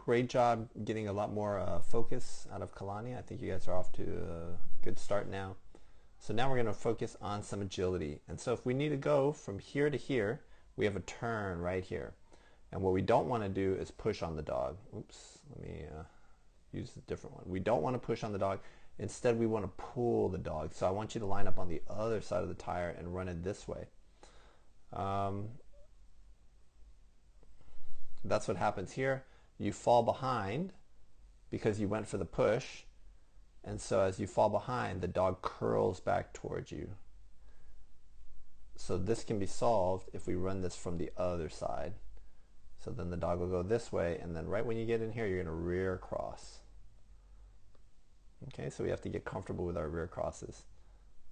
great job getting a lot more focus out of Kalani. I think you guys are off to a good start now. So now we're going to focus on some agility. And so if we need to go from here to here, we have a turn right here. And what we don't want to do is push on the dog. Oops, let me use a different one. We don't want to push on the dog. Instead, we want to pull the dog. So I want you to line up on the other side of the tire and run it this way. That's what happens here. You fall behind because you went for the push. And so as you fall behind, the dog curls back towards you. So this can be solved if we run this from the other side. So then the dog will go this way, and then right when you get in here, you're going to rear cross. Okay, so we have to get comfortable with our rear crosses.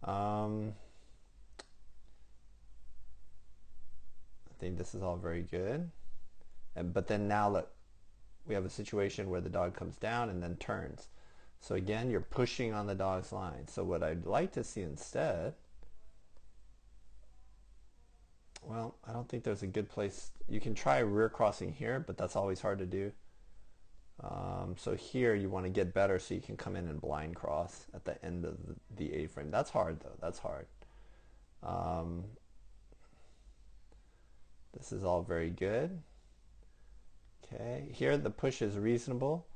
I think this is all very good. But then now look, we have a situation where the dog comes down and then turns. So again, you're pushing on the dog's line. So what I'd like to see instead, well, I don't think there's a good place. You can try rear crossing here, but that's always hard to do. So here you want to get better so you can come in and blind cross at the end of the A-frame. That's hard though, that's hard. This is all very good. Okay, here the push is reasonable,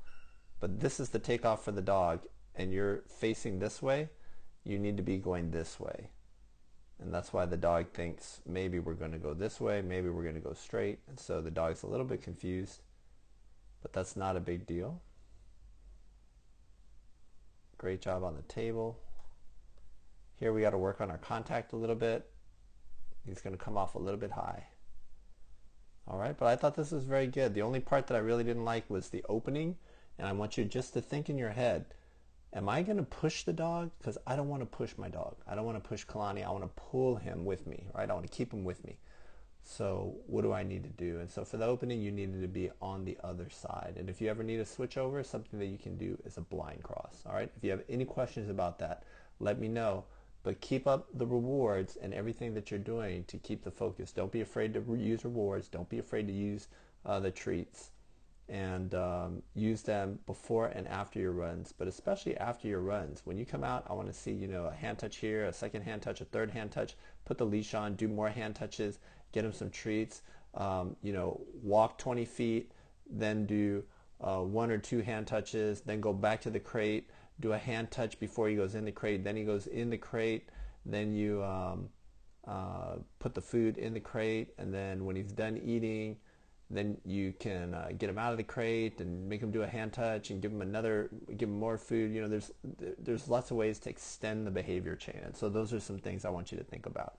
but this is the takeoff for the dog, and you're facing this way. You need to be going this way. And that's why the dog thinks maybe we're going to go this way, maybe we're going to go straight. And so the dog's a little bit confused, but that's not a big deal. Great job on the table. Here we got to work on our contact a little bit. He's going to come off a little bit high. All right, but I thought this was very good. The only part that I really didn't like was the opening, and I want you just to think in your head, am I going to push the dog? Because I don't want to push my dog. I don't want to push Kalani. I want to pull him with me, right? I want to keep him with me. So what do I need to do? And so for the opening, you needed to be on the other side. And if you ever need a switch over, something that you can do is a blind cross. All right, if you have any questions about that, let me know. But keep up the rewards and everything that you're doing to keep the focus. Don't be afraid to use rewards. Don't be afraid to use the treats. And use them before and after your runs, but especially after your runs. When you come out, I want to see, a hand touch here, a second hand touch, a third hand touch. Put the leash on, do more hand touches, get him some treats. Walk 20 feet, then do 1 or 2 hand touches, then go back to the crate, do a hand touch before he goes in the crate, then he goes in the crate, then you put the food in the crate, and then when he's done eating, then you can get him out of the crate and make him do a hand touch and give him more food. There's lots of ways to extend the behavior chain. And so those are some things I want you to think about.